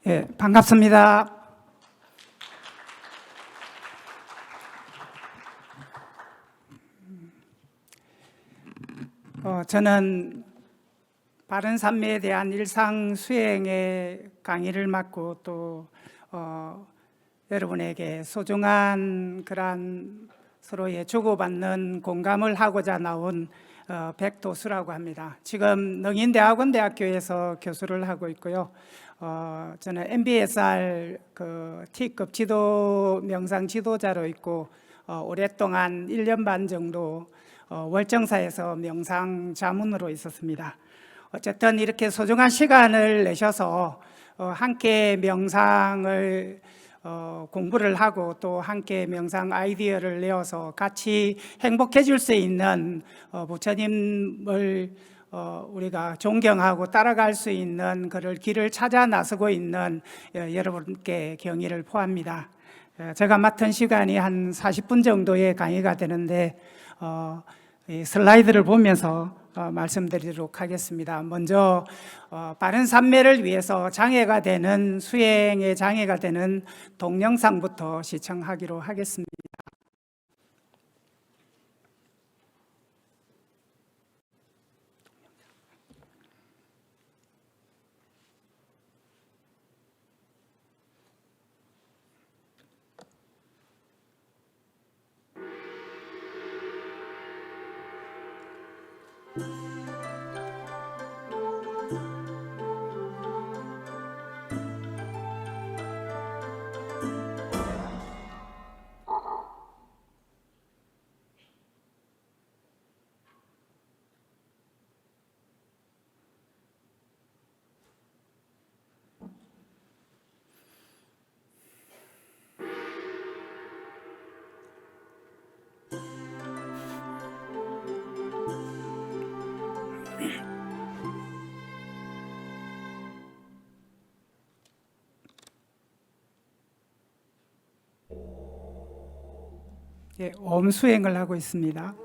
예, 반갑습니다. 저는 바른 삶에 대한 일상 수행의 강의를 맡고 또 여러분에게 소중한 그런 서로의 주고받는 공감을 하고자 나온 백도수라고 합니다. 지금 능인대학원대학교에서 교수를 하고 있고요. 저는 MBSR T급 지도 명상 지도자로 있고 오랫동안 1년 반 정도 월정사에서 명상 자문으로 있었습니다. 어쨌든 이렇게 소중한 시간을 내셔서 함께 명상을 공부를 하고 또 함께 명상 아이디어를 내어서 같이 행복해질 수 있는 부처님을 우리가 존경하고 따라갈 수 있는 그럴 길을 찾아 나서고 있는 여러분께 경의를 포합니다. 제가 맡은 시간이 한 40분 정도의 강의가 되는데 이 슬라이드를 보면서 말씀드리도록 하겠습니다. 먼저 바른 삼매를 위해서 장애가 되는 수행의 장애가 되는 동영상부터 시청하기로 하겠습니다. 예, 옴 수행을 하고 있습니다.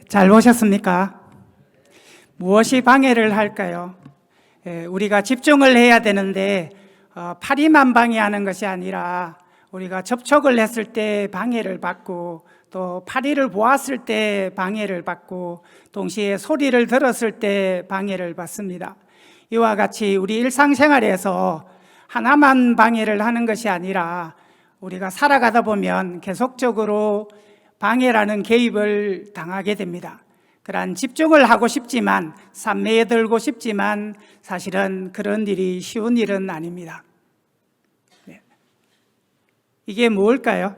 잘 보셨습니까? 무엇이 방해를 할까요? 우리가 집중을 해야 되는데 파리만 방해하는 것이 아니라 우리가 접촉을 했을 때 방해를 받고 또 파리를 보았을 때 방해를 받고 동시에 소리를 들었을 때 방해를 받습니다. 이와 같이 우리 일상생활에서 하나만 방해를 하는 것이 아니라 우리가 살아가다 보면 계속적으로 방해라는 개입을 당하게 됩니다. 그러한 집중을 하고 싶지만 삼매에 들고 싶지만 사실은 그런 일이 쉬운 일은 아닙니다. 이게 뭘까요?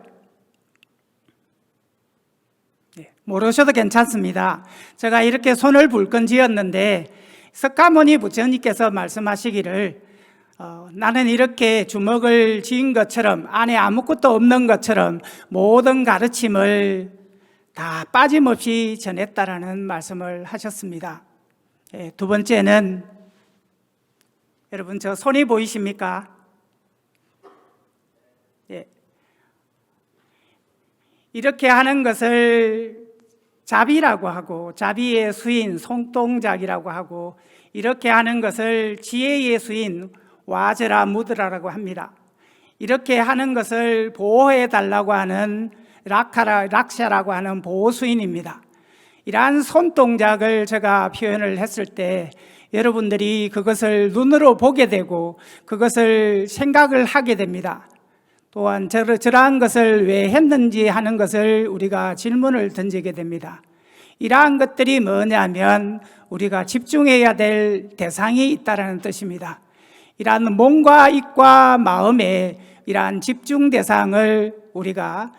모르셔도 괜찮습니다. 제가 이렇게 손을 불끈 쥐었는데 석가모니 부처님께서 말씀하시기를 나는 이렇게 주먹을 쥐은 것처럼 안에 아무것도 없는 것처럼 모든 가르침을 다 빠짐없이 전했다라는 말씀을 하셨습니다. 두 번째는 여러분 저 손이 보이십니까? 이렇게 하는 것을 자비라고 하고 자비의 수인 손동작이라고 하고 이렇게 하는 것을 지혜의 수인 와저라 무드라라고 합니다. 이렇게 하는 것을 보호해 달라고 하는 락샤라고 하는 보호수인입니다. 이러한 손동작을 제가 표현을 했을 때 여러분들이 그것을 눈으로 보게 되고 그것을 생각을 하게 됩니다. 또한 저러한 것을 왜 했는지 하는 것을 우리가 질문을 던지게 됩니다. 이러한 것들이 뭐냐면 우리가 집중해야 될 대상이 있다는 뜻입니다. 이러한 몸과 입과 마음의 이러한 집중 대상을 우리가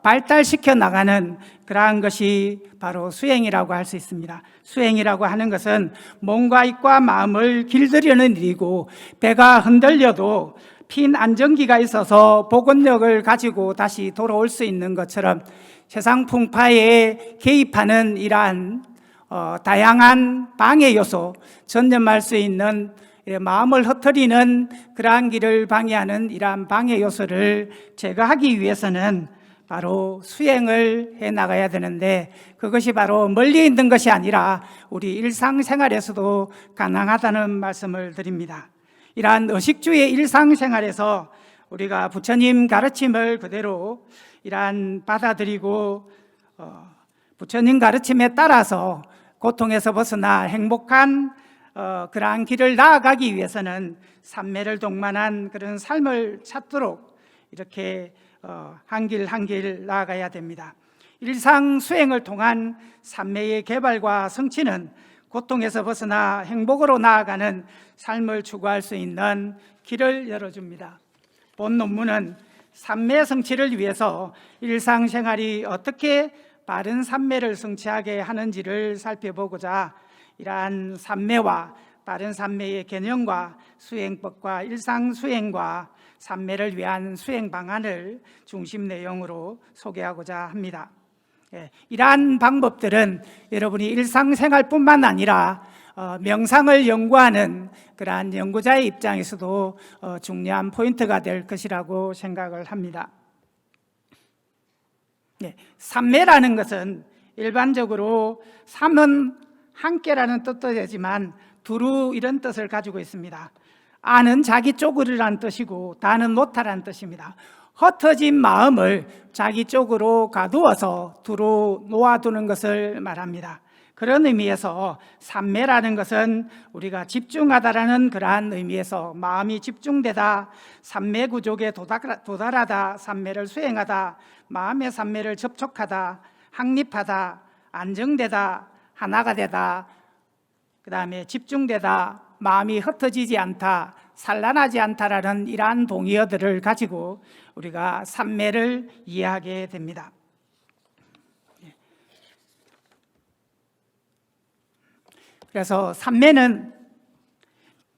발달시켜 나가는 그러한 것이 바로 수행이라고 할 수 있습니다. 수행이라고 하는 것은 몸과 입과 마음을 길들이는 일이고 배가 흔들려도 핀 안정기가 있어서 복원력을 가지고 다시 돌아올 수 있는 것처럼 세상 풍파에 개입하는 이러한 다양한 방해 요소, 전념할 수 있는 마음을 흩트리는 그러한 길을 방해하는 이러한 방해 요소를 제거하기 위해서는 바로 수행을 해 나가야 되는데 그것이 바로 멀리 있는 것이 아니라 우리 일상생활에서도 가능하다는 말씀을 드립니다. 이러한 의식주의 일상생활에서 우리가 부처님 가르침을 그대로 이러한 받아들이고 부처님 가르침에 따라서 고통에서 벗어나 행복한 그러한 길을 나아가기 위해서는 삼매를 동반한 그런 삶을 찾도록 이렇게 한 길 한 길 나아가야 됩니다. 일상 수행을 통한 삼매의 개발과 성취는 고통에서 벗어나 행복으로 나아가는 삶을 추구할 수 있는 길을 열어줍니다. 본 논문은 삼매 성취를 위해서 일상생활이 어떻게 바른 삼매를 성취하게 하는지를 살펴보고자 이러한 삼매와 바른 삼매의 개념과 수행법과 일상수행과 삼매를 위한 수행 방안을 중심 내용으로 소개하고자 합니다. 이러한 방법들은 여러분이 일상생활뿐만 아니라 명상을 연구하는 그러한 연구자의 입장에서도 중요한 포인트가 될 것이라고 생각을 합니다. 삼매라는 것은 일반적으로 삼은 함께라는 뜻도 되지만 두루 이런 뜻을 가지고 있습니다. 아는 자기 쪽으로라는 뜻이고 다는 못하라는 뜻입니다. 흩어진 마음을 자기 쪽으로 가두어서 두루 놓아두는 것을 말합니다. 그런 의미에서 삼매라는 것은 우리가 집중하다라는 그러한 의미에서 마음이 집중되다, 삼매 구족에 도달하다, 삼매를 수행하다, 마음의 삼매를 접촉하다, 확립하다, 안정되다, 하나가 되다, 그 다음에 집중되다, 마음이 흩어지지 않다, 산란하지 않다라는 이러한 동의어들을 가지고 우리가 삼매를 이해하게 됩니다. 그래서 삼매는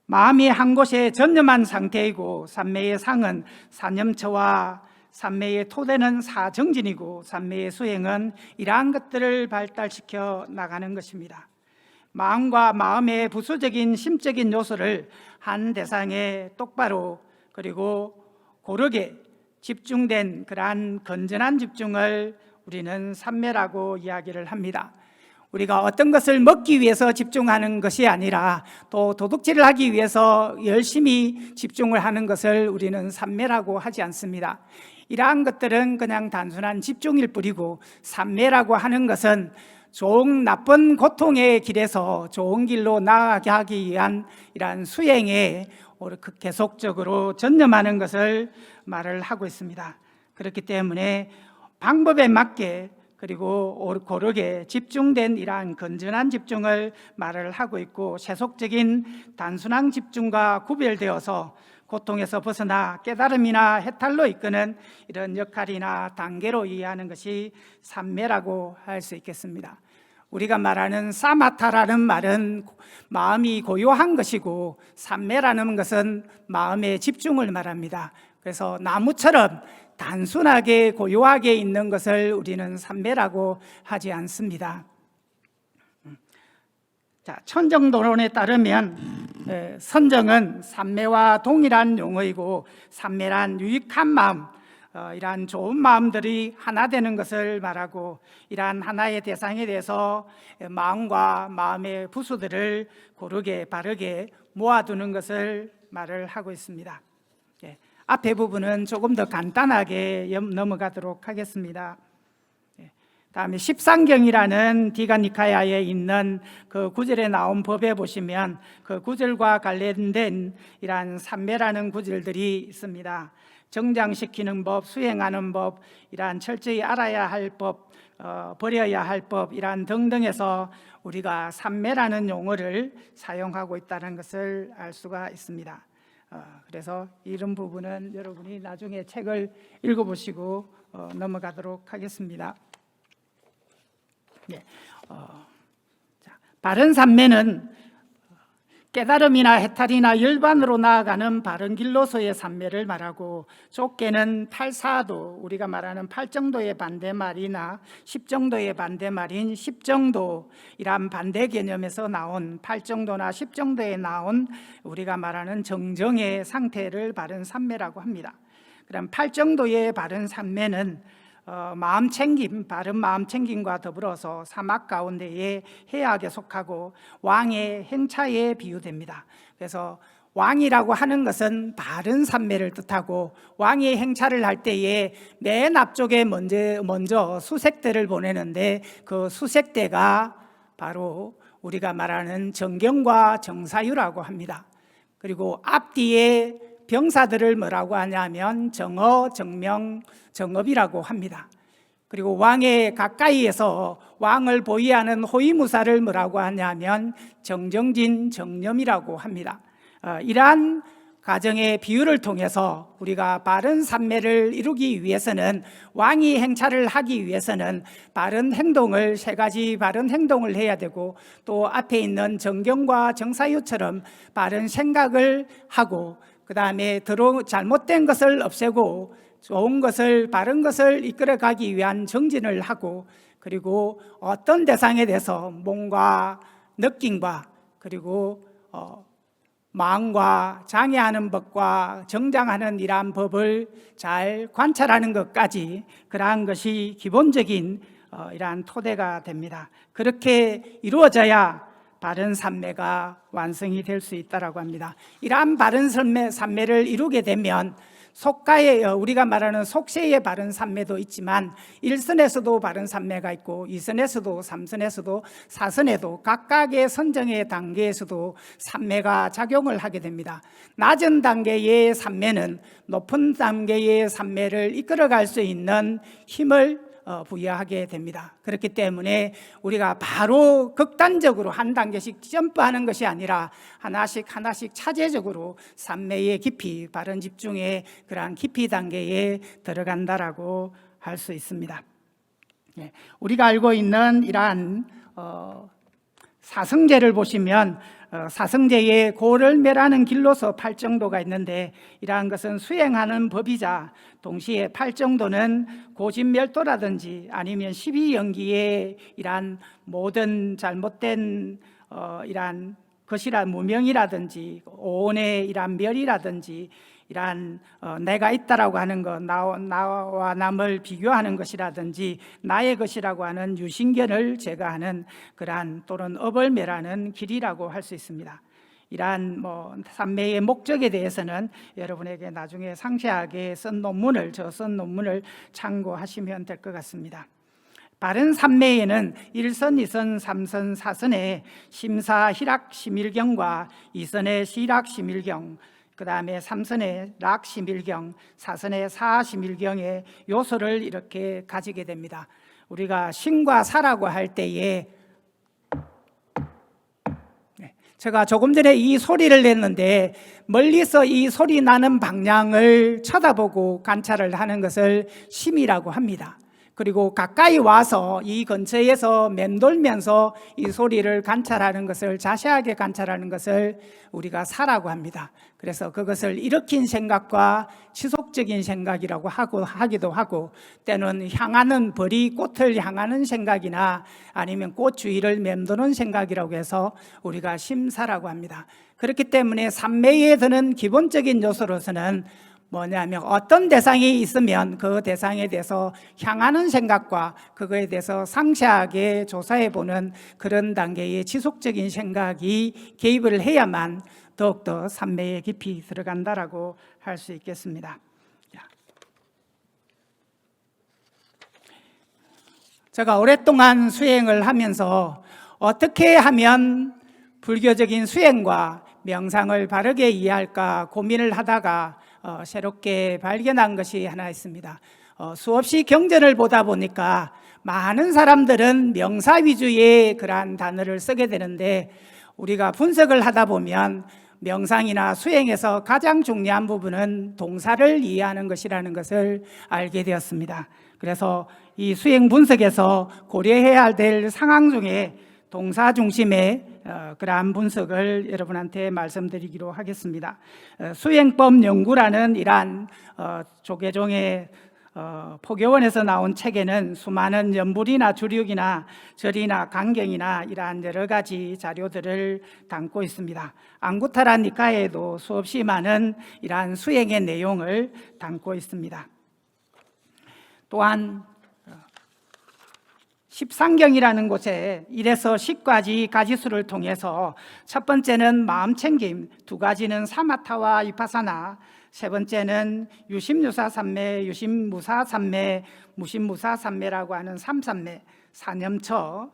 마음이 한 곳에 전념한 상태이고 삼매의 상은 사념처와 삼매의 토대는 사정진이고 삼매의 수행은 이러한 것들을 발달시켜 나가는 것입니다. 마음과 마음의 부수적인 심적인 요소를 한 대상에 똑바로 그리고 고르게 집중된 그러한 건전한 집중을 우리는 삼매라고 이야기를 합니다. 우리가 어떤 것을 먹기 위해서 집중하는 것이 아니라 또 도둑질을 하기 위해서 열심히 집중을 하는 것을 우리는 삼매라고 하지 않습니다. 이러한 것들은 그냥 단순한 집중일 뿐이고, 삼매라고 하는 것은 좋은 나쁜 고통의 길에서 좋은 길로 나아가게 하기 위한 이러한 수행에 계속적으로 전념하는 것을 말을 하고 있습니다. 그렇기 때문에 방법에 맞게 그리고 고르게 집중된 이러한 건전한 집중을 말을 하고 있고, 세속적인 단순한 집중과 구별되어서 고통에서 벗어나 깨달음이나 해탈로 이끄는 이런 역할이나 단계로 이해하는 것이 삼매라고 할 수 있겠습니다. 우리가 말하는 사마타라는 말은 마음이 고요한 것이고, 삼매라는 것은 마음의 집중을 말합니다. 그래서 나무처럼 단순하게 고요하게 있는 것을 우리는 삼매라고 하지 않습니다. 자, 천정도론에 따르면 선정은 삼매와 동일한 용어이고, 삼매란 유익한 마음, 이러한 좋은 마음들이 하나 되는 것을 말하고, 이러한 하나의 대상에 대해서 마음과 마음의 부수들을 고르게 바르게 모아두는 것을 말을 하고 있습니다. 앞에 부분은 조금 더 간단하게 넘어가도록 하겠습니다. 다음에 십상경이라는 디가니카야에 있는 그 구절에 나온 법에 보시면 그 구절과 관련된 이러한 삼매라는 구절들이 있습니다. 정장시키는 법, 수행하는 법, 이러한 철저히 알아야 할 법, 버려야 할 법, 이러한 등등에서 우리가 삼매라는 용어를 사용하고 있다는 것을 알 수가 있습니다. 그래서 이런 부분은 여러분이 나중에 책을 읽어보시고 넘어가도록 하겠습니다. 바른 삼매는 깨달음이나 해탈이나 열반으로 나아가는 바른 길로서의 삼매를 말하고, 좁게는 팔사도, 우리가 말하는 팔정도의 반대말이나 십정도의 반대말인 십정도, 이러한 반대 개념에서 나온 팔정도나 십정도에 나온 우리가 말하는 정정의 상태를 바른 삼매라고 합니다. 그럼 팔정도의 바른 삼매는 마음 챙김, 바른 마음 챙김과 더불어서 사막 가운데의 해악에 속하고 왕의 행차에 비유됩니다. 그래서 왕이라고 하는 것은 바른 삼매를 뜻하고, 왕의 행차를 할 때에 맨 앞쪽에 먼저 수색대를 보내는데, 그 수색대가 바로 우리가 말하는 정경과 정사유라고 합니다. 그리고 앞뒤에 병사들을 뭐라고 하냐면 정어, 정명, 정업이라고 합니다. 그리고 왕의 가까이에서 왕을 보위하는 호위무사를 뭐라고 하냐면 정정진, 정념이라고 합니다. 이러한 가정의 비유를 통해서 우리가 바른 삼매를 이루기 위해서는, 왕이 행차를 하기 위해서는 바른 행동을, 세 가지 바른 행동을 해야 되고, 또 앞에 있는 정경과 정사유처럼 바른 생각을 하고, 그 다음에 잘못된 것을 없애고 좋은 것을, 바른 것을 이끌어가기 위한 정진을 하고, 그리고 어떤 대상에 대해서 몸과 느낌과 그리고 마음과 장애하는 법과 정장하는 이러한 법을 잘 관찰하는 것까지, 그러한 것이 기본적인 이러한 토대가 됩니다. 그렇게 이루어져야 바른 삼매가 완성이 될 수 있다고 합니다. 이러한 바른 삼매를 이루게 되면 속가의, 우리가 말하는 속세의 바른 삼매도 있지만, 1선에서도 바른 삼매가 있고 2선에서도 3선에서도 4선에도 각각의 선정의 단계에서도 삼매가 작용을 하게 됩니다. 낮은 단계의 삼매는 높은 단계의 삼매를 이끌어갈 수 있는 힘을 부여하게 됩니다. 그렇기 때문에 우리가 바로 극단적으로 한 단계씩 점프하는 것이 아니라 하나씩 차제적으로 삼매의 깊이, 바른 집중의 그러한 깊이 단계에 들어간다라고 할 수 있습니다. 우리가 알고 있는 이러한 사성제를 보시면 사성제의 고를 매라는 길로서 팔정도가 있는데, 이러한 것은 수행하는 법이자 동시에 팔정도는 고진멸도라든지 아니면 12연기의 이러한 모든 잘못된 이러한 것이라 무명이라든지 오온의 이러한 멸이라든지 이러한 내가 있다라고 하는 것, 나와 남을 비교하는 것이라든지 나의 것이라고 하는 유신견을 제거하는 그러한 또는 업을매라는 길이라고 할 수 있습니다. 이러한 삼매의 목적에 대해서는 여러분에게 나중에 상세하게 쓴 논문을 참고하시면 될 것 같습니다. 바른 삼매에는 1선, 2선, 3선, 4선의 심사, 희락, 심일경과 2선의 시락, 심일경, 그 다음에 3선의 락, 심일경, 4선의 사, 심일경의 요소를 이렇게 가지게 됩니다. 우리가 신과 사라고 할 때에 제가 조금 전에 이 소리를 냈는데 멀리서 이 소리 나는 방향을 쳐다보고 관찰을 하는 것을 심이라고 합니다. 그리고 가까이 와서 이 근처에서 맴돌면서 이 소리를 관찰하는 것을, 자세하게 관찰하는 것을 우리가 사라고 합니다. 그래서 그것을 일으킨 생각과 지속적인 생각이라고 하기도 하고, 때는 향하는 벌이 꽃을 향하는 생각이나 아니면 꽃 주위를 맴도는 생각이라고 해서 우리가 심사라고 합니다. 그렇기 때문에 삼매에 드는 기본적인 요소로서는 뭐냐면 어떤 대상이 있으면 그 대상에 대해서 향하는 생각과 그거에 대해서 상세하게 조사해보는 그런 단계의 지속적인 생각이 개입을 해야만 더욱더 삼매에 깊이 들어간다라고 할 수 있겠습니다. 제가 오랫동안 수행을 하면서 어떻게 하면 불교적인 수행과 명상을 바르게 이해할까 고민을 하다가 새롭게 발견한 것이 하나 있습니다. 수없이 경전을 보다 보니까 많은 사람들은 명사 위주의 그러한 단어를 쓰게 되는데, 우리가 분석을 하다 보면 명상이나 수행에서 가장 중요한 부분은 동사를 이해하는 것이라는 것을 알게 되었습니다. 그래서 이 수행 분석에서 고려해야 될 상황 중에 동사 중심의 그러한 분석을 여러분한테 말씀드리기로 하겠습니다. 수행법 연구라는 이러한 조계종의 포교원에서 나온 책에는 수많은 연불이나 주력이나 절이나 강경이나 이러한 여러 가지 자료들을 담고 있습니다. 앙구타라 니카에도 수없이 많은 이러한 수행의 내용을 담고 있습니다. 또한 13경이라는 곳에 1에서 10까지 가지수를 통해서 첫 번째는 마음챙김, 두 가지는 사마타와 위파사나, 세 번째는 유심유사삼매, 유심무사삼매, 무심무사삼매라고 하는 삼삼매, 사념처,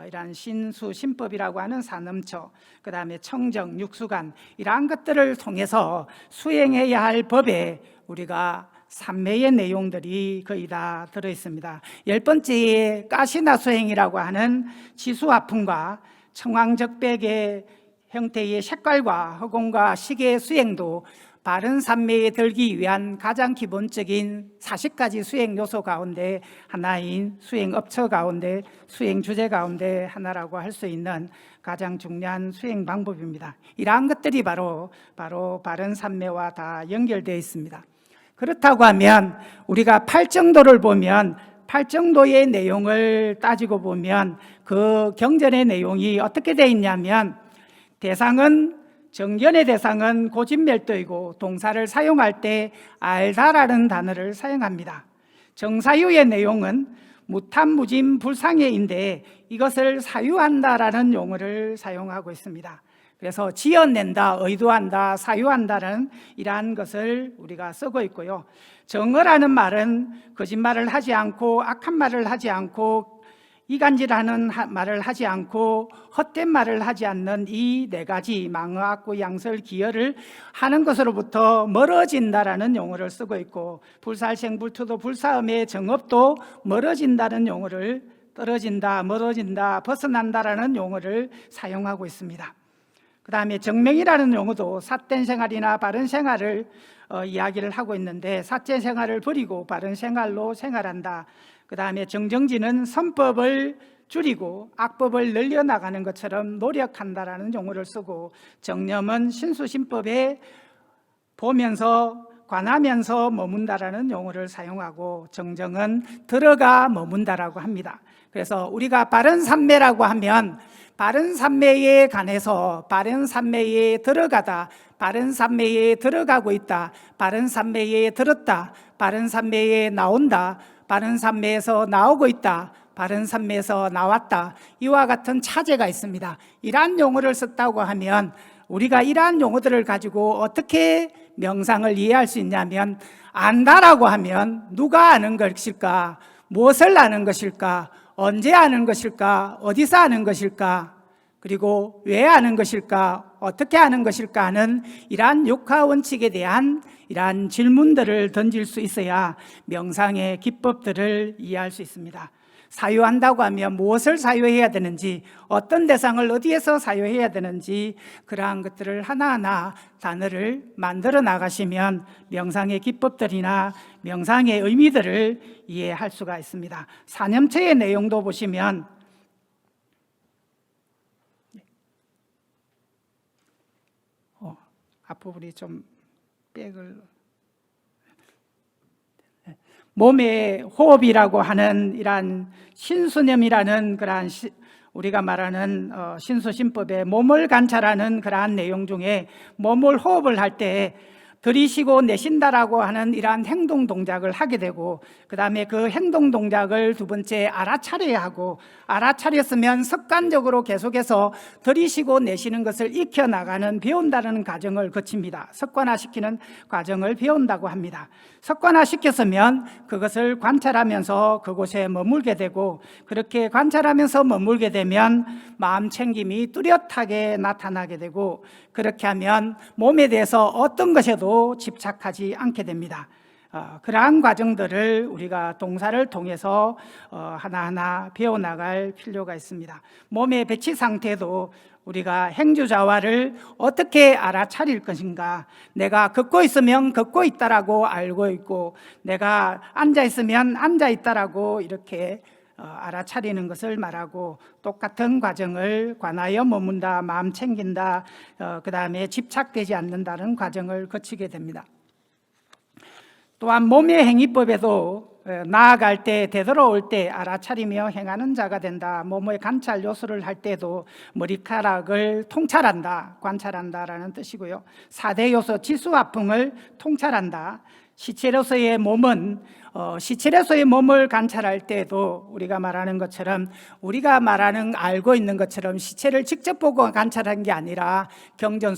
이러한 신수신법이라고 하는 사념처, 그 다음에 청정, 육수관, 이러한 것들을 통해서 수행해야 할 법에 우리가 삼매의 내용들이 거의 다 들어있습니다. 10번째에 가시나 수행이라고 하는 지수화풍과 청황적백의 형태의 색깔과 허공과 시계의 수행도 바른 삼매에 들기 위한 가장 기본적인 40가지 수행 요소 가운데 하나인 수행업처 가운데, 수행 주제 가운데 하나라고 할 수 있는 가장 중요한 수행 방법입니다. 이러한 것들이 바로 바른 삼매와 다 연결되어 있습니다. 그렇다고 하면 우리가 팔정도를 보면, 팔정도의 내용을 따지고 보면 그 경전의 내용이 어떻게 되어 있냐면, 정견의 대상은 고진멸도이고 동사를 사용할 때 알다라는 단어를 사용합니다. 정사유의 내용은 무탐무진 불상해인데 이것을 사유한다라는 용어를 사용하고 있습니다. 그래서 지어낸다, 의도한다, 사유한다는 이러한 것을 우리가 쓰고 있고요. 정어라는 말은 거짓말을 하지 않고 악한 말을 하지 않고 이간질하는 말을 하지 않고 헛된 말을 하지 않는 이 네 가지 망어, 악구, 양설, 기여를 하는 것으로부터 멀어진다라는 용어를 쓰고 있고, 불살생, 불투도, 불사음의 정업도 멀어진다는 용어를, 떨어진다, 멀어진다, 벗어난다라는 용어를 사용하고 있습니다. 그 다음에 정명이라는 용어도 삿된 생활이나 바른 생활을 이야기를 하고 있는데, 삿된 생활을 버리고 바른 생활로 생활한다. 그 다음에 정정지는 선법을 줄이고 악법을 늘려나가는 것처럼 노력한다라는 용어를 쓰고, 정념은 신수신법에 보면서 관하면서 머문다라는 용어를 사용하고 정정은 들어가 머문다라고 합니다. 그래서 우리가 바른 삼매라고 하면 바른 삼매에 관해서 바른 삼매에 들어가다, 바른 삼매에 들어가고 있다, 바른 삼매에 들었다, 바른 삼매에 나온다, 바른 삼매에서 나오고 있다, 바른 삼매에서 나왔다, 이와 같은 차제가 있습니다. 이러한 용어를 썼다고 하면 우리가 이러한 용어들을 가지고 어떻게 명상을 이해할 수 있냐면, 안다라고 하면 누가 아는 것일까, 무엇을 아는 것일까, 언제 아는 것일까, 어디서 아는 것일까, 그리고 왜 아는 것일까, 어떻게 아는 것일까 하는 이러한 육하 원칙에 대한 이러한 질문들을 던질 수 있어야 명상의 기법들을 이해할 수 있습니다. 사유한다고 하면 무엇을 사유해야 되는지, 어떤 대상을 어디에서 사유해야 되는지, 그러한 것들을 하나하나 단어를 만들어 나가시면 명상의 기법들이나 명상의 의미들을 이해할 수가 있습니다. 사념체의 내용도 보시면 앞부분이 좀 백을, 몸의 호흡이라고 하는 이러한 신수념이라는 그러한 우리가 말하는 신수심법의 몸을 관찰하는 그러한 내용 중에 몸을 호흡을 할 때 들이쉬고 내쉰다라고 하는 이러한 행동 동작을 하게 되고, 그 다음에 그 행동 동작을 두 번째 알아차려야 하고, 알아차렸으면 습관적으로 계속해서 들이쉬고 내쉬는 것을 익혀나가는, 배운다는 과정을 거칩니다. 습관화시키는 과정을 배운다고 합니다. 습관화시켰으면 그것을 관찰하면서 그곳에 머물게 되고, 그렇게 관찰하면서 머물게 되면 마음 챙김이 뚜렷하게 나타나게 되고, 그렇게 하면 몸에 대해서 어떤 것에도 집착하지 않게 됩니다. 그러한 과정들을 우리가 동사를 통해서 하나하나 배워나갈 필요가 있습니다. 몸의 배치 상태도 우리가 행주자화를 어떻게 알아차릴 것인가, 내가 걷고 있으면 걷고 있다라고 알고 있고, 내가 앉아 있으면 앉아 있다라고 이렇게 알아차리는 것을 말하고, 똑같은 과정을 관하여 머문다, 마음 챙긴다, 그 다음에 집착되지 않는다는 과정을 거치게 됩니다. 또한 몸의 행위법에도 나아갈 때, 되돌아올 때 알아차리며 행하는 자가 된다. 몸의 관찰 요소를 할 때도 머리카락을 통찰한다, 관찰한다라는 뜻이고요. 4대 요소 지수화풍을 통찰한다. 시체로서의 몸은 시체로서의 몸을 관찰할 때도 우리가 말하는 것처럼, 우리가 말하는 알고 있는 것처럼 시체를 직접 보고 관찰한 게 아니라 경전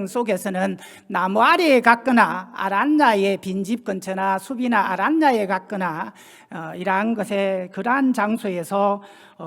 속에서는 나무 아래에 갔거나 아란나의 빈집 근처나 숲이나 아란나에 갔거나 이러한 것에, 그러한 장소에서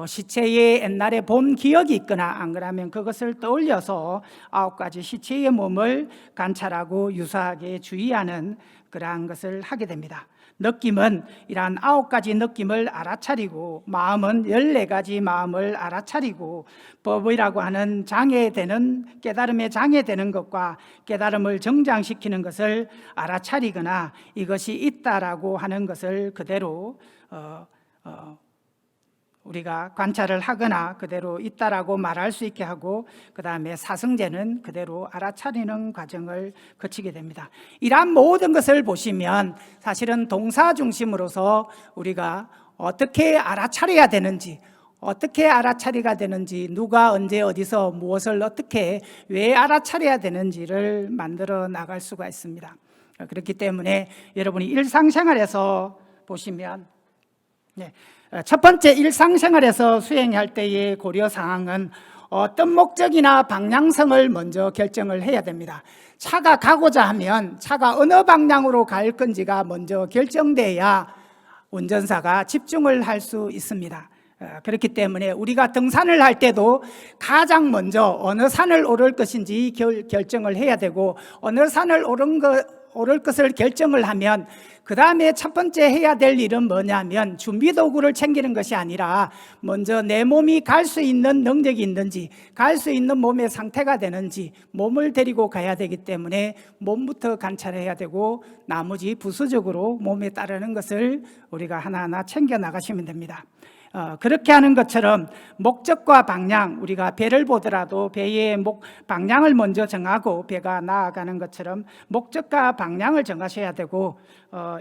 시체의 옛날에 본 기억이 있거나, 안 그러면 그것을 떠올려서 9가지 시체의 몸을 관찰하고 유사하게 주의하는 그러한 것을 하게 됩니다. 느낌은 이러한 9가지 느낌을 알아차리고, 마음은 14가지 마음을 알아차리고, 법이라고 하는 장애되는, 깨달음에 장애되는 것과 깨달음을 정장시키는 것을 알아차리거나, 이것이 있다라고 하는 것을 그대로 우리가 관찰을 하거나 그대로 있다라고 말할 수 있게 하고, 그 다음에 사성제는 그대로 알아차리는 과정을 거치게 됩니다. 이러한 모든 것을 보시면 사실은 동사 중심으로서 우리가 어떻게 알아차려야 되는지, 어떻게 알아차리가 되는지, 누가 언제 어디서 무엇을 어떻게 왜 알아차려야 되는지를 만들어 나갈 수가 있습니다. 그렇기 때문에 여러분이 일상생활에서 보시면, 첫 번째, 일상생활에서 수행할 때의 고려사항은 어떤 목적이나 방향성을 먼저 결정을 해야 됩니다. 차가 가고자 하면 차가 어느 방향으로 갈 건지가 먼저 결정돼야 운전사가 집중을 할 수 있습니다. 그렇기 때문에 우리가 등산을 할 때도 가장 먼저 어느 산을 오를 것인지 결정을 해야 되고, 어느 산을 오를 것을 결정을 하면 그 다음에 첫 번째 해야 될 일은 뭐냐면, 준비도구를 챙기는 것이 아니라 먼저 내 몸이 갈 수 있는 능력이 있는지, 갈 수 있는 몸의 상태가 되는지, 몸을 데리고 가야 되기 때문에 몸부터 관찰해야 되고, 나머지 부수적으로 몸에 따르는 것을 우리가 하나하나 챙겨 나가시면 됩니다. 그렇게 하는 것처럼 목적과 방향, 우리가 배를 보더라도 배의 방향을 먼저 정하고 배가 나아가는 것처럼 목적과 방향을 정하셔야 되고,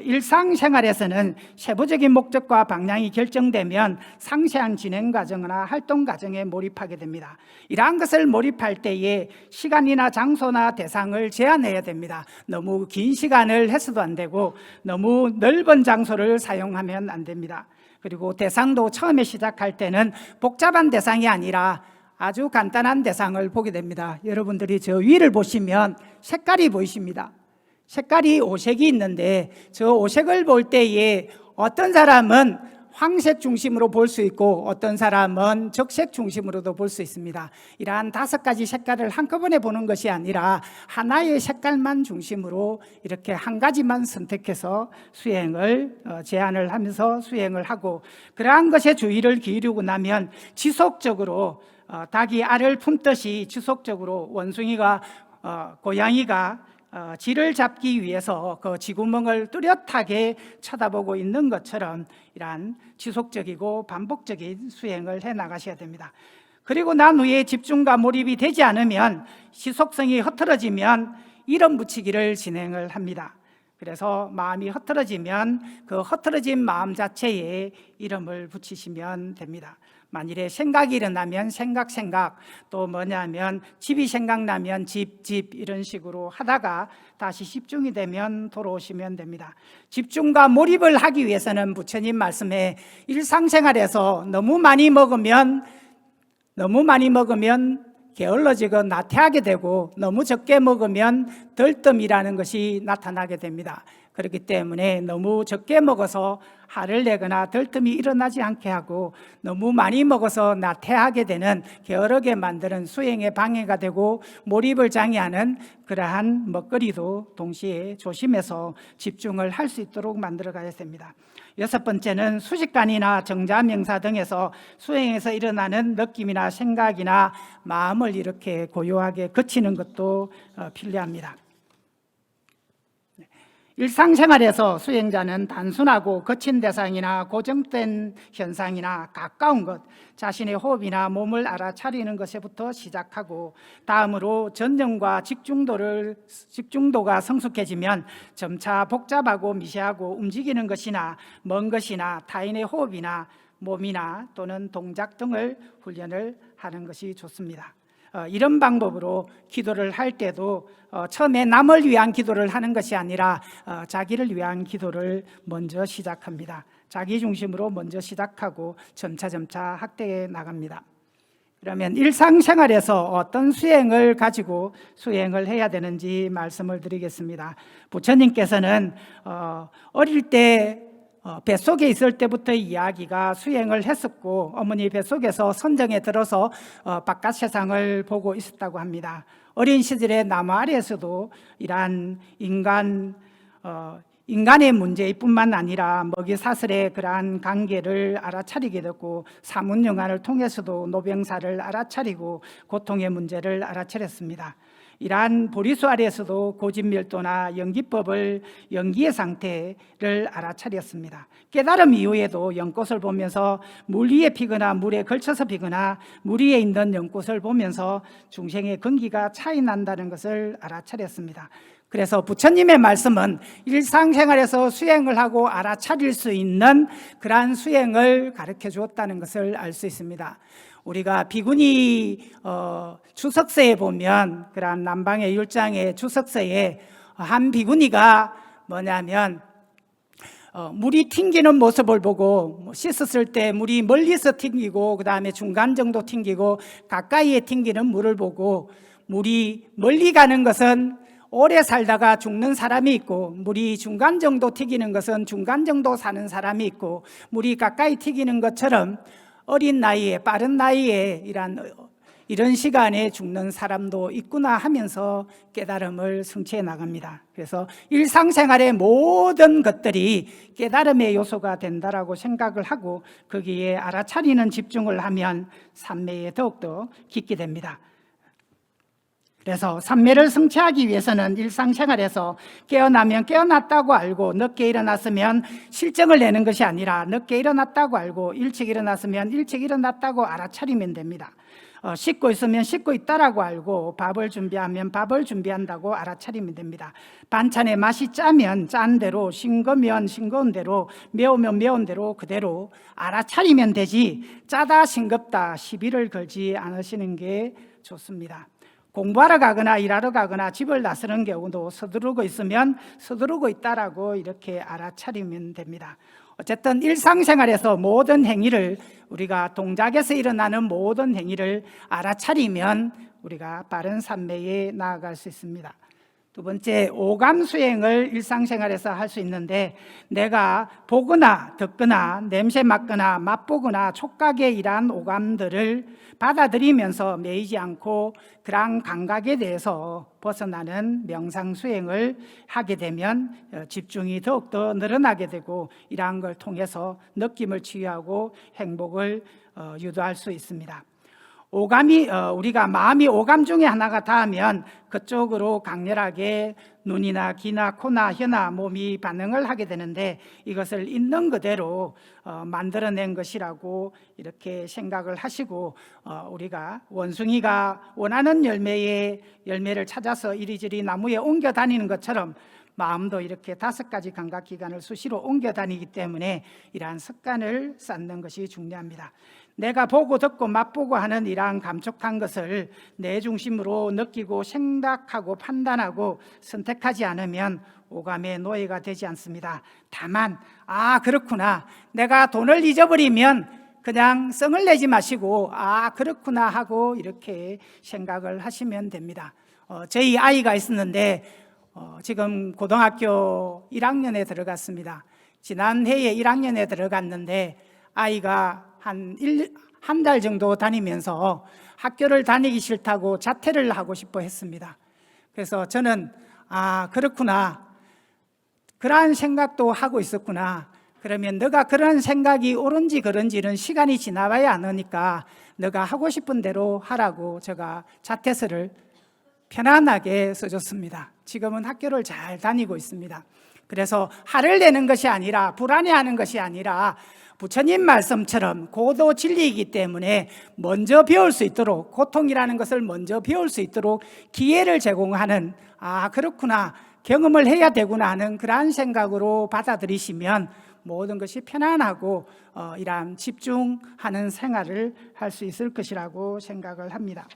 일상생활에서는 세부적인 목적과 방향이 결정되면 상세한 진행 과정이나 활동 과정에 몰입하게 됩니다. 이러한 것을 몰입할 때에 시간이나 장소나 대상을 제한해야 됩니다. 너무 긴 시간을 해서도 안 되고 너무 넓은 장소를 사용하면 안 됩니다. 그리고 대상도 처음에 시작할 때는 복잡한 대상이 아니라 아주 간단한 대상을 보게 됩니다. 여러분들이 저 위를 보시면 색깔이 보이십니다. 색깔이 오색이 있는데 저 오색을 볼 때에 어떤 사람은 황색 중심으로 볼 수 있고 어떤 사람은 적색 중심으로도 볼 수 있습니다. 이러한 5가지 색깔을 한꺼번에 보는 것이 아니라 하나의 색깔만 중심으로 이렇게 한 가지만 선택해서 수행을 제한을 하면서 수행을 하고, 그러한 것에 주의를 기울이고 나면 지속적으로 닭이 알을 품듯이 지속적으로 원숭이가 고양이가 쥐를 잡기 위해서 그 쥐구멍을 뚜렷하게 쳐다보고 있는 것처럼 이러한 지속적이고 반복적인 수행을 해 나가셔야 됩니다. 그리고 난 후에 집중과 몰입이 되지 않으면 지속성이 흐트러지면 이름 붙이기를 진행을 합니다. 그래서 마음이 흐트러지면 그 흐트러진 마음 자체에 이름을 붙이시면 됩니다. 만일에 생각이 일어나면 생각, 또 뭐냐면 집이 생각나면 집 이런 식으로 하다가 다시 집중이 되면 돌아오시면 됩니다. 집중과 몰입을 하기 위해서는 부처님 말씀에 일상생활에서 너무 많이 먹으면 게을러지고 나태하게 되고 너무 적게 먹으면 덜뜸이라는 것이 나타나게 됩니다. 그렇기 때문에 너무 적게 먹어서 화를 내거나 덜뜸이 일어나지 않게 하고 너무 많이 먹어서 나태하게 되는, 게으르게 만드는 수행에 방해가 되고 몰입을 장애하는 그러한 먹거리도 동시에 조심해서 집중을 할 수 있도록 만들어 가야 됩니다. 6번째는 수식관이나 정자명사 등에서 수행에서 일어나는 느낌이나 생각이나 마음을 이렇게 고요하게 그치는 것도 필요합니다. 일상생활에서 수행자는 단순하고 거친 대상이나 고정된 현상이나 가까운 것, 자신의 호흡이나 몸을 알아차리는 것에부터 시작하고 다음으로 전념과 집중도가 성숙해지면 점차 복잡하고 미세하고 움직이는 것이나 먼 것이나 타인의 호흡이나 몸이나 또는 동작 등을 훈련을 하는 것이 좋습니다. 이런 방법으로 기도를 할 때도 처음에 남을 위한 기도를 하는 것이 아니라 자기를 위한 기도를 먼저 시작합니다. 자기 중심으로 먼저 시작하고 점차 확대해 나갑니다. 그러면 일상생활에서 어떤 수행을 가지고 수행을 해야 되는지 말씀을 드리겠습니다. 부처님께서는 어릴 때 뱃속에 있을 때부터 이야기가 수행을 했었고 어머니 뱃속에서 선정에 들어서 바깥 세상을 보고 있었다고 합니다. 어린 시절에 나무 아래에서도 이러한 인간의 문제뿐만 아니라 먹이 사슬의 그러한 관계를 알아차리게 됐고 사문영화를 통해서도 노병사를 알아차리고 고통의 문제를 알아차렸습니다. 이러한 보리수 아래에서도 고집멸도나 연기법을, 연기의 상태를 알아차렸습니다. 깨달음 이후에도 연꽃을 보면서 물 위에 피거나 물에 걸쳐서 피거나 물 위에 있는 연꽃을 보면서 중생의 근기가 차이 난다는 것을 알아차렸습니다. 그래서 부처님의 말씀은 일상생활에서 수행을 하고 알아차릴 수 있는 그러한 수행을 가르쳐 주었다는 것을 알 수 있습니다. 우리가 비구니 주석서에 보면, 그러한 남방의 율장의 주석서에 한 비구니가 뭐냐면 물이 튕기는 모습을 보고 씻었을 때 물이 멀리서 튕기고 그 다음에 중간 정도 튕기고 가까이에 튕기는 물을 보고, 물이 멀리 가는 것은 오래 살다가 죽는 사람이 있고 물이 중간 정도 튀기는 것은 중간 정도 사는 사람이 있고, 물이 가까이 튀기는 것처럼 어린 나이에, 빠른 나이에 이런 시간에 죽는 사람도 있구나 하면서 깨달음을 성취해 나갑니다. 그래서 일상생활의 모든 것들이 깨달음의 요소가 된다라고 생각을 하고 거기에 알아차리는 집중을 하면 삼매에 더욱더 깊게 됩니다. 그래서 삼매를 성취하기 위해서는 일상생활에서 깨어나면 깨어났다고 알고 늦게 일어났으면 실정을 내는 것이 아니라 늦게 일어났다고 알고 일찍 일어났으면 일찍 일어났다고 알아차리면 됩니다. 씻고 있으면 씻고 있다라고 알고 밥을 준비하면 밥을 준비한다고 알아차리면 됩니다. 반찬의 맛이 짜면 짠 대로, 싱거면 싱거운 대로, 매우면 매운 대로 그대로 알아차리면 되지 짜다 싱겁다 시비를 걸지 않으시는 게 좋습니다. 공부하러 가거나 일하러 가거나 집을 나서는 경우도 서두르고 있으면 서두르고 있다라고 이렇게 알아차리면 됩니다. 어쨌든 일상생활에서 모든 행위를 우리가 동작에서 일어나는 모든 행위를 알아차리면 우리가 바른 삼매에 나아갈 수 있습니다. 두 번째, 오감 수행을 일상생활에서 할 수 있는데 내가 보거나 듣거나 냄새 맡거나 맛보거나 촉각에 이러한 오감들을 받아들이면서 매이지 않고 그러한 감각에 대해서 벗어나는 명상 수행을 하게 되면 집중이 더욱더 늘어나게 되고 이러한 걸 통해서 느낌을 치유하고 행복을 유도할 수 있습니다. 오감이 우리가 마음이 오감 중에 하나가 닿으면 그쪽으로 강렬하게 눈이나 귀나 코나 혀나 몸이 반응을 하게 되는데 이것을 있는 그대로 만들어낸 것이라고 이렇게 생각을 하시고 우리가 원숭이가 원하는 열매를 찾아서 이리저리 나무에 옮겨 다니는 것처럼 마음도 이렇게 5가지 감각기관을 수시로 옮겨 다니기 때문에 이러한 습관을 쌓는 것이 중요합니다. 내가 보고 듣고 맛보고 하는 이러한 감촉한 것을 내 중심으로 느끼고 생각하고 판단하고 선택하지 않으면 오감의 노예가 되지 않습니다. 다만 그렇구나, 내가 돈을 잊어버리면 그냥 성을 내지 마시고 그렇구나 하고 이렇게 생각을 하시면 됩니다. 저희 아이가 있었는데 지금 고등학교 1학년에 들어갔습니다. 지난해에 1학년에 들어갔는데 아이가 한 달 정도 다니면서 학교를 다니기 싫다고 자퇴를 하고 싶어 했습니다. 그래서 저는 그렇구나, 그러한 생각도 하고 있었구나. 그러면 너가 그런 생각이 옳은지 그런지는 시간이 지나봐야 아느니까 너가 하고 싶은 대로 하라고 제가 자퇴서를 편안하게 써줬습니다. 지금은 학교를 잘 다니고 있습니다. 그래서 화를 내는 것이 아니라 불안해하는 것이 아니라 부처님 말씀처럼 고도 진리이기 때문에 먼저 배울 수 있도록, 고통이라는 것을 먼저 배울 수 있도록 기회를 제공하는 그렇구나, 경험을 해야 되구나 하는 그러한 생각으로 받아들이시면 모든 것이 편안하고 이러한 집중하는 생활을 할 수 있을 것이라고 생각을 합니다.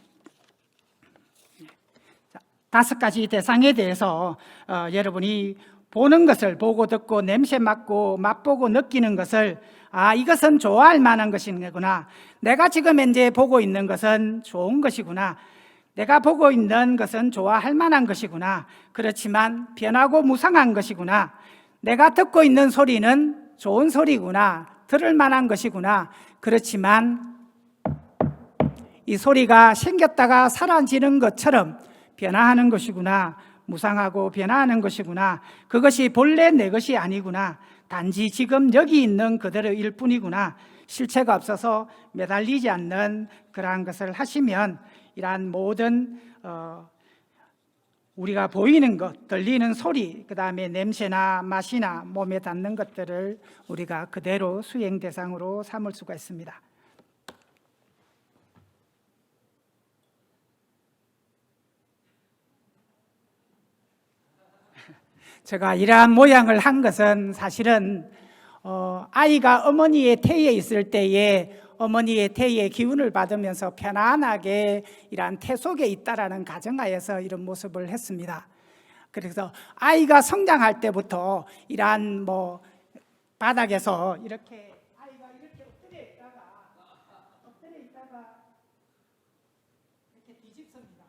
5가지 대상에 대해서 여러분이 보는 것을 보고 듣고 냄새 맡고 맛보고 느끼는 것을 이것은 좋아할 만한 것이구나, 내가 지금 현재 보고 있는 것은 좋은 것이구나, 내가 보고 있는 것은 좋아할 만한 것이구나, 그렇지만 변하고 무상한 것이구나, 내가 듣고 있는 소리는 좋은 소리구나, 들을 만한 것이구나, 그렇지만 이 소리가 생겼다가 사라지는 것처럼 변화하는 것이구나, 무상하고 변화하는 것이구나, 그것이 본래 내 것이 아니구나, 단지 지금 여기 있는 그대로일 뿐이구나, 실체가 없어서 매달리지 않는 그러한 것을 하시면 이러한 모든 우리가 보이는 것, 들리는 소리, 그 다음에 냄새나 맛이나 몸에 닿는 것들을 우리가 그대로 수행 대상으로 삼을 수가 있습니다. 제가 이러한 모양을 한 것은 사실은 아이가 어머니의 태에 있을 때에 어머니의 태의 기운을 받으면서 편안하게 이러한 태 속에 있다라는 가정하에서 이런 모습을 했습니다. 그래서 아이가 성장할 때부터 이러한 바닥에서 이렇게 아이가 이렇게 엎드려 있다가 이렇게 뒤집습니다.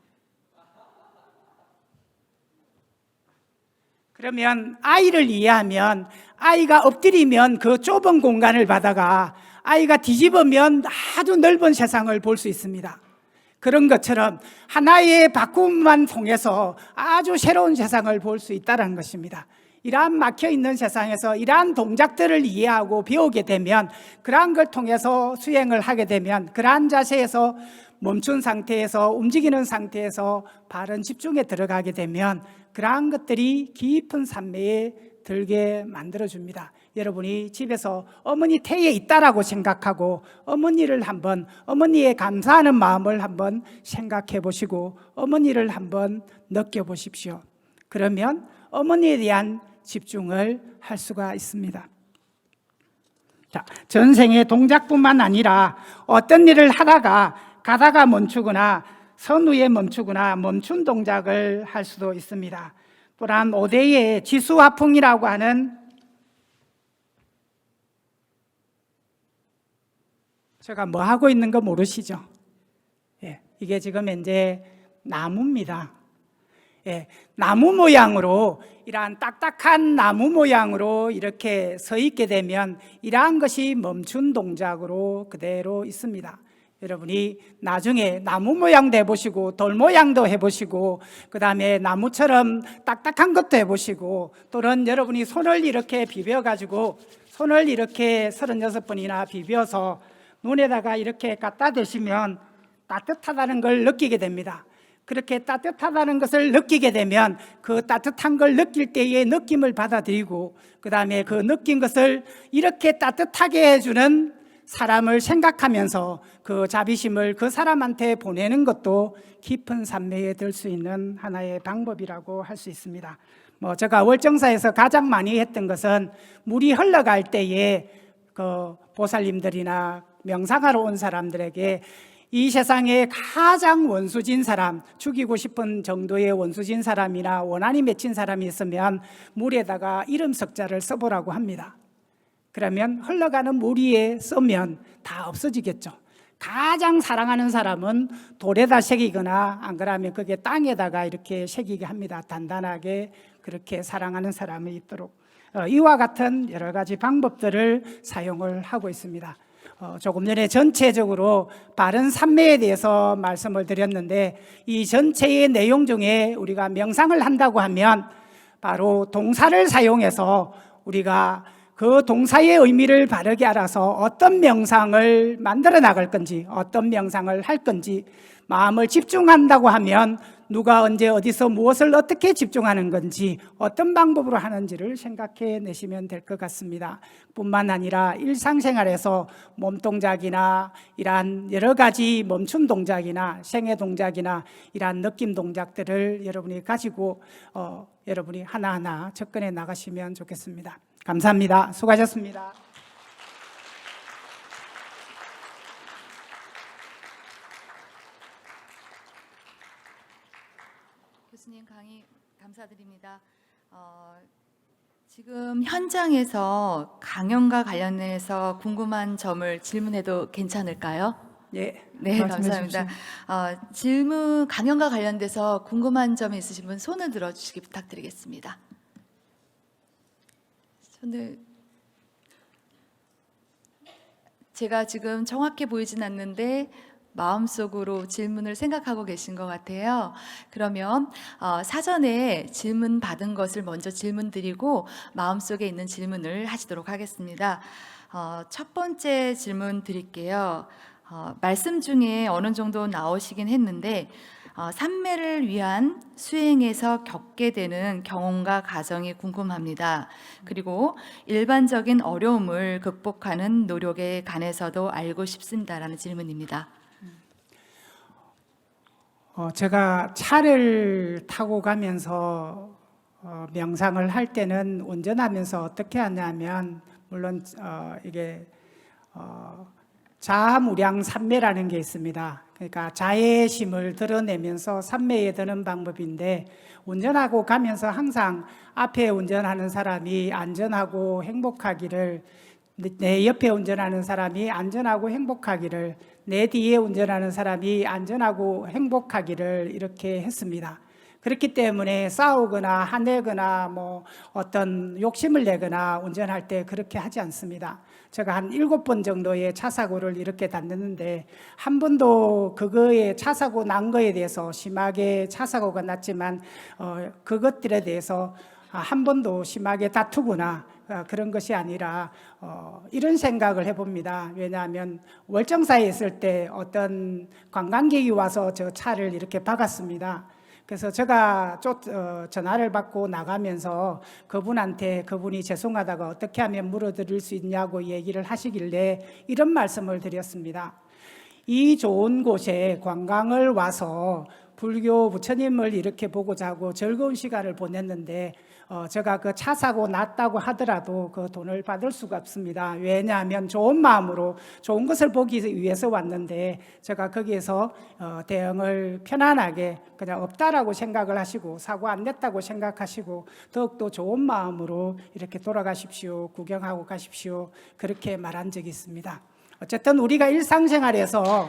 그러면 아이를 이해하면 아이가 엎드리면 그 좁은 공간을 받아가 아이가 뒤집으면 아주 넓은 세상을 볼 수 있습니다. 그런 것처럼 하나의 바꿈만 통해서 아주 새로운 세상을 볼 수 있다는 것입니다. 이러한 막혀있는 세상에서 이러한 동작들을 이해하고 배우게 되면, 그러한 걸 통해서 수행을 하게 되면, 그러한 자세에서 멈춘 상태에서 움직이는 상태에서 바른 집중에 들어가게 되면 그러한 것들이 깊은 산매에 들게 만들어줍니다. 여러분이 집에서 어머니 태에 있다라고 생각하고 어머니를 한번, 어머니의 감사하는 마음을 한번 생각해 보시고 어머니를 한번 느껴보십시오. 그러면 어머니에 대한 집중을 할 수가 있습니다. 자, 전생의 동작뿐만 아니라 어떤 일을 하다가 가다가 멈추거나 선후에 멈추거나 멈춘 동작을 할 수도 있습니다. 또한 5대의 지수화풍이라고 하는, 제가 뭐 하고 있는 거 모르시죠? 예, 이게 지금 이제 나무입니다. 예, 나무 모양으로, 이러한 딱딱한 나무 모양으로 이렇게 서 있게 되면 이러한 것이 멈춘 동작으로 그대로 있습니다. 여러분이 나중에 나무 모양도 해보시고 돌 모양도 해보시고 그 다음에 나무처럼 딱딱한 것도 해보시고, 또는 여러분이 손을 이렇게 비벼가지고 손을 이렇게 36번이나 비벼서 눈에다가 이렇게 갖다 대시면 따뜻하다는 걸 느끼게 됩니다. 그렇게 따뜻하다는 것을 느끼게 되면 그 따뜻한 걸 느낄 때의 느낌을 받아들이고, 그 다음에 그 느낀 것을 이렇게 따뜻하게 해주는 사람을 생각하면서 그 자비심을 그 사람한테 보내는 것도 깊은 산매에 들 수 있는 하나의 방법이라고 할 수 있습니다. 제가 월정사에서 가장 많이 했던 것은 물이 흘러갈 때에 그 보살님들이나 명상하러 온 사람들에게 이 세상에 가장 원수진 사람, 죽이고 싶은 정도의 원수진 사람이나 원한이 맺힌 사람이 있으면 물에다가 이름 석자를 써보라고 합니다. 그러면 흘러가는 물 위에 쓰면 다 없어지겠죠. 가장 사랑하는 사람은 돌에다 새기거나 안 그러면 그게 땅에다가 이렇게 새기게 합니다. 단단하게 그렇게 사랑하는 사람이 있도록. 이와 같은 여러 가지 방법들을 사용을 하고 있습니다. 조금 전에 전체적으로 바른 삼매에 대해서 말씀을 드렸는데, 이 전체의 내용 중에 우리가 명상을 한다고 하면 바로 동사를 사용해서 우리가 그 동사의 의미를 바르게 알아서 어떤 명상을 만들어 나갈 건지, 어떤 명상을 할 건지, 마음을 집중한다고 하면 누가 언제 어디서 무엇을 어떻게 집중하는 건지, 어떤 방법으로 하는지를 생각해 내시면 될 것 같습니다. 뿐만 아니라 일상생활에서 몸동작이나 이러한 여러 가지 멈춤 동작이나 생애 동작이나 이러한 느낌 동작들을 여러분이 가지고 여러분이 하나하나 접근해 나가시면 좋겠습니다. 감사합니다. 수고하셨습니다. 교수님 강의 감사드립니다. 지금 현장에서 강연과 관련해서 궁금한 점을 질문해도 괜찮을까요? 예, 네, 감사합니다. 질문 강연과 관련돼서 궁금한 점이 있으신 분 손을 들어주시기 부탁드리겠습니다. 손을, 제가 지금 정확해 보이진 않는데 마음속으로 질문을 생각하고 계신 것 같아요. 그러면 사전에 질문 받은 것을 먼저 질문 드리고 마음속에 있는 질문을 하시도록 하겠습니다. 첫 번째 질문 드릴게요. 말씀 중에 어느 정도 나오시긴 했는데 삼매를 위한 수행에서 겪게 되는 경험과 과정이 궁금합니다. 그리고 일반적인 어려움을 극복하는 노력에 관해서도 알고 싶습니다라는 질문입니다. 제가 차를 타고 가면서 명상을 할 때는 운전하면서 어떻게 하냐면, 물론 이게 자무량 삼매라는 게 있습니다. 그러니까 자애심을 드러내면서 삼매에 드는 방법인데, 운전하고 가면서 항상 앞에 운전하는 사람이 안전하고 행복하기를, 내 옆에 운전하는 사람이 안전하고 행복하기를, 내 뒤에 운전하는 사람이 안전하고 행복하기를 이렇게 했습니다. 그렇기 때문에 싸우거나 화내거나 어떤 욕심을 내거나 운전할 때 그렇게 하지 않습니다. 제가 한 7번 정도의 차 사고를 이렇게 다녔는데 한 번도 그거에 차 사고 난 거에 대해서, 심하게 차 사고가 났지만 그것들에 대해서 한 번도 심하게 다투거나 그런 것이 아니라 이런 생각을 해봅니다. 왜냐하면 월정사에 있을 때 어떤 관광객이 와서 저 차를 이렇게 박았습니다. 그래서 제가 전화를 받고 나가면서 그분이 죄송하다가 어떻게 하면 물어드릴 수 있냐고 얘기를 하시길래 이런 말씀을 드렸습니다. 이 좋은 곳에 관광을 와서 불교 부처님을 이렇게 보고자 하고 즐거운 시간을 보냈는데 제가 그 차 사고 났다고 하더라도 그 돈을 받을 수가 없습니다. 왜냐하면 좋은 마음으로 좋은 것을 보기 위해서 왔는데 제가 거기에서 대응을 편안하게 그냥 없다라고 생각을 하시고 사고 안 냈다고 생각하시고 더욱더 좋은 마음으로 이렇게 돌아가십시오, 구경하고 가십시오, 그렇게 말한 적이 있습니다. 어쨌든 우리가 일상생활에서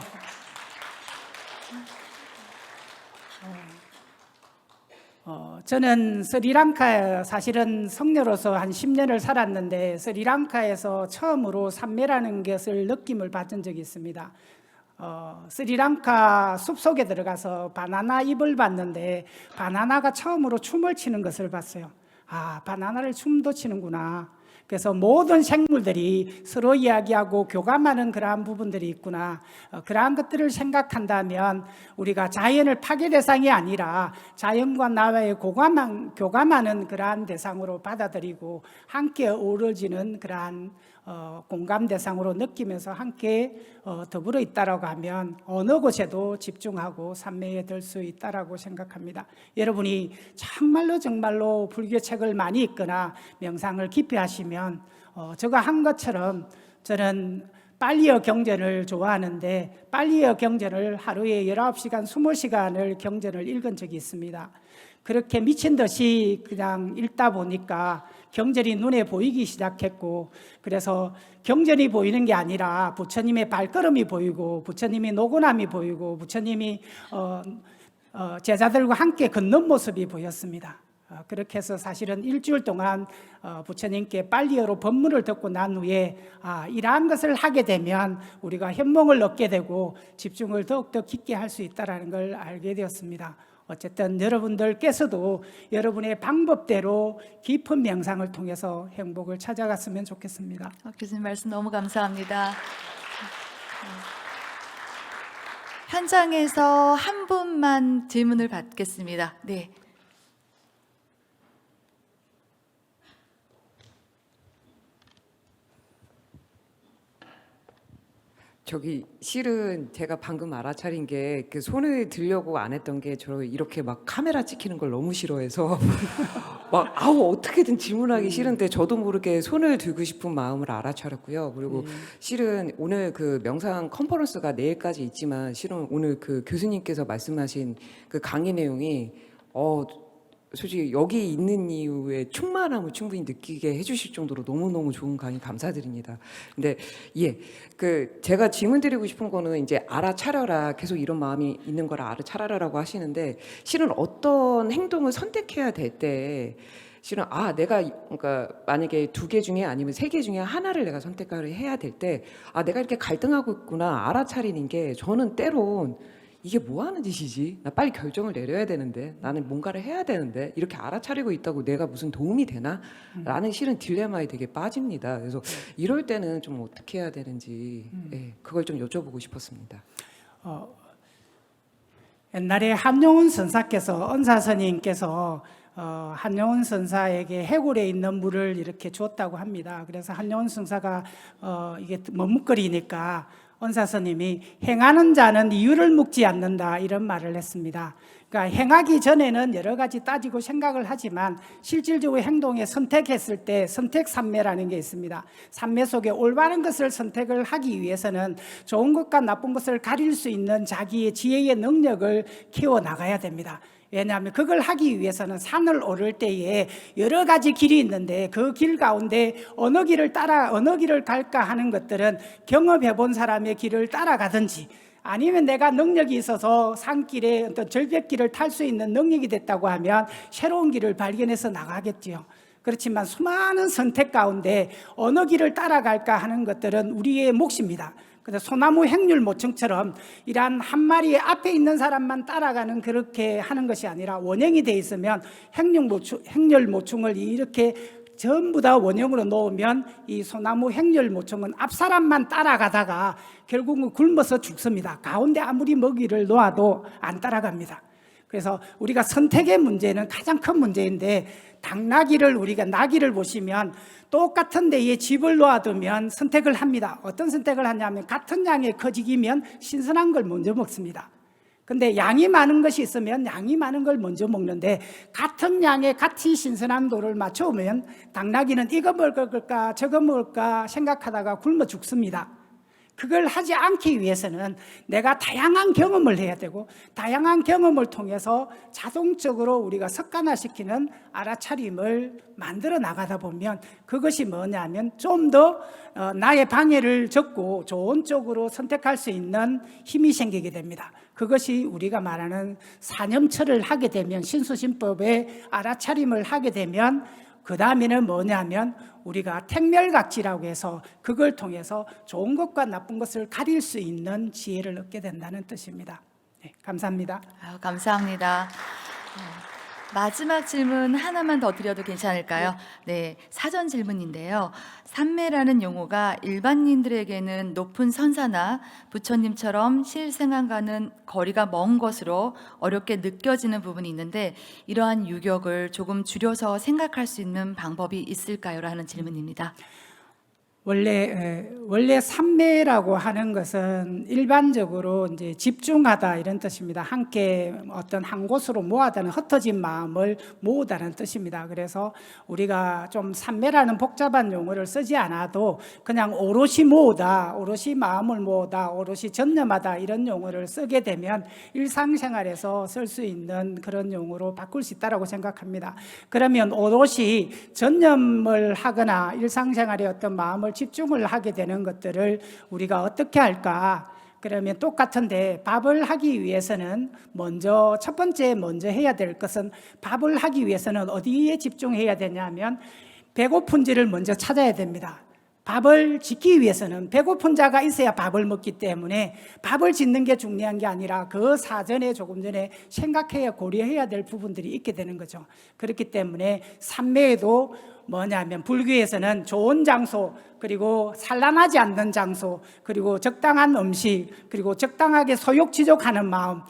저는 스리랑카 사실은 성녀로서 한 10년을 살았는데 스리랑카에서 처음으로 삼매라는 것을 느낌을 받은 적이 있습니다. 스리랑카 숲속에 들어가서 바나나 잎을 봤는데 바나나가 처음으로 춤을 추는 것을 봤어요. 아, 바나나를 춤도 추는구나. 그래서 모든 생물들이 서로 이야기하고 교감하는 그러한 부분들이 있구나. 그러한 것들을 생각한다면 우리가 자연을 파괴 대상이 아니라 자연과 나와의 교감하는 그러한 대상으로 받아들이고 함께 어우러지는 그러한 공감 대상으로 느끼면서 함께 더불어 있다라고 하면 어느 곳에도 집중하고 삼매에 들 수 있다라고 생각합니다. 여러분이 정말로 불교책을 많이 읽거나 명상을 깊이 하시면 제가 한 것처럼 저는 빨리어 경전을 좋아하는데 빨리어 경전을 하루에 19시간, 20시간을 경전을 읽은 적이 있습니다. 그렇게 미친 듯이 그냥 읽다 보니까 경전이 눈에 보이기 시작했고, 그래서 경전이 보이는 게 아니라 부처님의 발걸음이 보이고 부처님의 노곤함이 보이고 부처님이 제자들과 함께 걷는 모습이 보였습니다. 그렇게 해서 사실은 일주일 동안 부처님께 빨리어로 법문을 듣고 난 후에 이러한 것을 하게 되면 우리가 현몽을 얻게 되고 집중을 더욱더 깊게 할 수 있다는 걸 알게 되었습니다. 어쨌든 여러분들께서도 여러분의 방법대로 깊은 명상을 통해서 행복을 찾아갔으면 좋겠습니다. 교수님 말씀 너무 감사합니다. 현장에서 한 분만 질문을 받겠습니다. 네. 실은 제가 방금 알아차린 게 그 손을 들려고 안 했던 게 저 이렇게 막 카메라 찍히는 걸 너무 싫어해서 막 어떻게든 질문하기 싫은데 저도 모르게 손을 들고 싶은 마음을 알아차렸고요. 그리고 실은 오늘 그 명상 컨퍼런스가 내일까지 있지만 실은 오늘 그 교수님께서 말씀하신 그 강의 내용이 솔직히 여기 있는 이유의 충만함을 충분히 느끼게 해주실 정도로 너무너무 좋은 강의 감사드립니다. 근데 제가 질문 드리고 싶은 거는 이제 알아차려라, 계속 이런 마음이 있는 걸 알아차려라라고 하시는데 실은 어떤 행동을 선택해야 될 때 실은 내가 그러니까 만약에 2개 중에 아니면 3개 중에 하나를 내가 선택을 해야 될 때 내가 이렇게 갈등하고 있구나 알아차리는 게 저는 때론 이게 뭐 하는 짓이지? 나 빨리 결정을 내려야 되는데 나는 뭔가를 해야 되는데 이렇게 알아차리고 있다고 내가 무슨 도움이 되나? 라는 실은 딜레마에 되게 빠집니다. 그래서 이럴 때는 좀 어떻게 해야 되는지 그걸 좀 여쭤보고 싶었습니다. 옛날에 한용운 선사께서 은사스님께서 한용운 선사에게 해골에 있는 물을 이렇게 줬다고 합니다. 그래서 한용운 선사가 이게 머뭇거리니까 은사스님이 행하는 자는 이유를 묻지 않는다 이런 말을 했습니다. 그러니까 행하기 전에는 여러 가지 따지고 생각을 하지만 실질적으로 행동에 선택했을 때 선택삼매라는 게 있습니다. 삼매 속에 올바른 것을 선택을 하기 위해서는 좋은 것과 나쁜 것을 가릴 수 있는 자기의 지혜의 능력을 키워나가야 됩니다. 왜냐하면 그걸 하기 위해서는 산을 오를 때에 여러 가지 길이 있는데 그 길 가운데 어느 길을 갈까 하는 것들은 경험해 본 사람의 길을 따라가든지 아니면 내가 능력이 있어서 산길에 어떤 절벽길을 탈 수 있는 능력이 됐다고 하면 새로운 길을 발견해서 나가겠지요. 그렇지만 수많은 선택 가운데 어느 길을 따라갈까 하는 것들은 우리의 몫입니다. 근데 소나무 행렬모충처럼 이러한 한 마리의 앞에 있는 사람만 따라가는 그렇게 하는 것이 아니라 원형이 돼 있으면 행렬모충을 이렇게 전부 다 원형으로 놓으면 이 소나무 행렬모충은 앞 사람만 따라가다가 결국은 굶어서 죽습니다. 가운데 아무리 먹이를 놓아도 안 따라갑니다. 그래서 우리가 선택의 문제는 가장 큰 문제인데, 우리가 나귀를 보시면 똑같은 데에 집을 놓아두면 선택을 합니다. 어떤 선택을 하냐면 같은 양의 커지기면 신선한 걸 먼저 먹습니다. 근데 양이 많은 것이 있으면 양이 많은 걸 먼저 먹는데, 같은 양의 같이 신선한 도를 맞춰오면 당나귀는 이거 먹을까 저거 먹을까 생각하다가 굶어 죽습니다. 그걸 하지 않기 위해서는 내가 다양한 경험을 해야 되고, 다양한 경험을 통해서 자동적으로 우리가 습관화시키는 알아차림을 만들어 나가다 보면 그것이 뭐냐면 좀 더 나의 방해를 적고 좋은 쪽으로 선택할 수 있는 힘이 생기게 됩니다. 그것이 우리가 말하는 사념처를 하게 되면, 신수신법의 알아차림을 하게 되면 그 다음에는 뭐냐면 우리가 택멸각지라고 해서 그걸 통해서 좋은 것과 나쁜 것을 가릴 수 있는 지혜를 얻게 된다는 뜻입니다. 네, 감사합니다. 감사합니다. 마지막 질문 하나만 더 드려도 괜찮을까요? 네, 사전 질문인데요. 삼매라는 용어가 일반인들에게는 높은 선사나 부처님처럼 실생활과는 거리가 먼 것으로 어렵게 느껴지는 부분이 있는데, 이러한 유격을 조금 줄여서 생각할 수 있는 방법이 있을까요? 라는 질문입니다. 원래 삼매라고 하는 것은 일반적으로 이제 집중하다 이런 뜻입니다. 함께 어떤 한 곳으로 모아다는, 흩어진 마음을 모으다는 뜻입니다. 그래서 우리가 좀 삼매라는 복잡한 용어를 쓰지 않아도 그냥 오롯이 모으다, 오롯이 마음을 모으다, 오롯이 전념하다 이런 용어를 쓰게 되면 일상생활에서 쓸 수 있는 그런 용어로 바꿀 수 있다고 생각합니다. 그러면 오롯이 전념을 하거나 일상생활에 어떤 마음을 집중을 하게 되는 것들을 우리가 어떻게 할까? 그러면 똑같은데, 밥을 하기 위해서는 첫 번째 해야 될 것은, 밥을 하기 위해서는 어디에 집중해야 되냐면 배고픈지를 먼저 찾아야 됩니다. 밥을 짓기 위해서는 배고픈 자가 있어야 밥을 먹기 때문에 밥을 짓는 게 중요한 게 아니라 그 사전에 조금 전에 생각해야, 고려해야 될 부분들이 있게 되는 거죠. 그렇기 때문에 삼매에도 뭐냐면 불교에서는 좋은 장소, 그리고 산란하지 않는 장소, 그리고 적당한 음식, 그리고 적당하게 소욕지족하는 마음,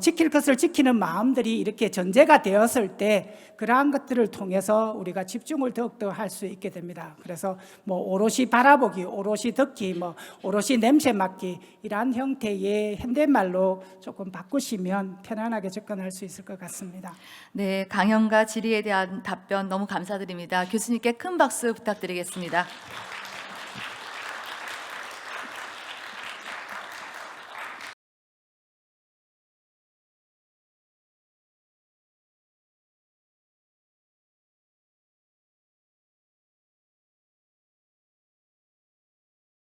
지킬 것을 지키는 마음들이 이렇게 전제가 되었을 때 그러한 것들을 통해서 우리가 집중을 더욱더 할 수 있게 됩니다. 그래서 오롯이 바라보기, 오롯이 듣기, 오롯이 냄새 맡기, 이러한 형태의 현대말로 조금 바꾸시면 편안하게 접근할 수 있을 것 같습니다. 네, 강연과 질의에 대한 답변 너무 감사드립니다. 교수님께 큰 박수 부탁드리겠습니다.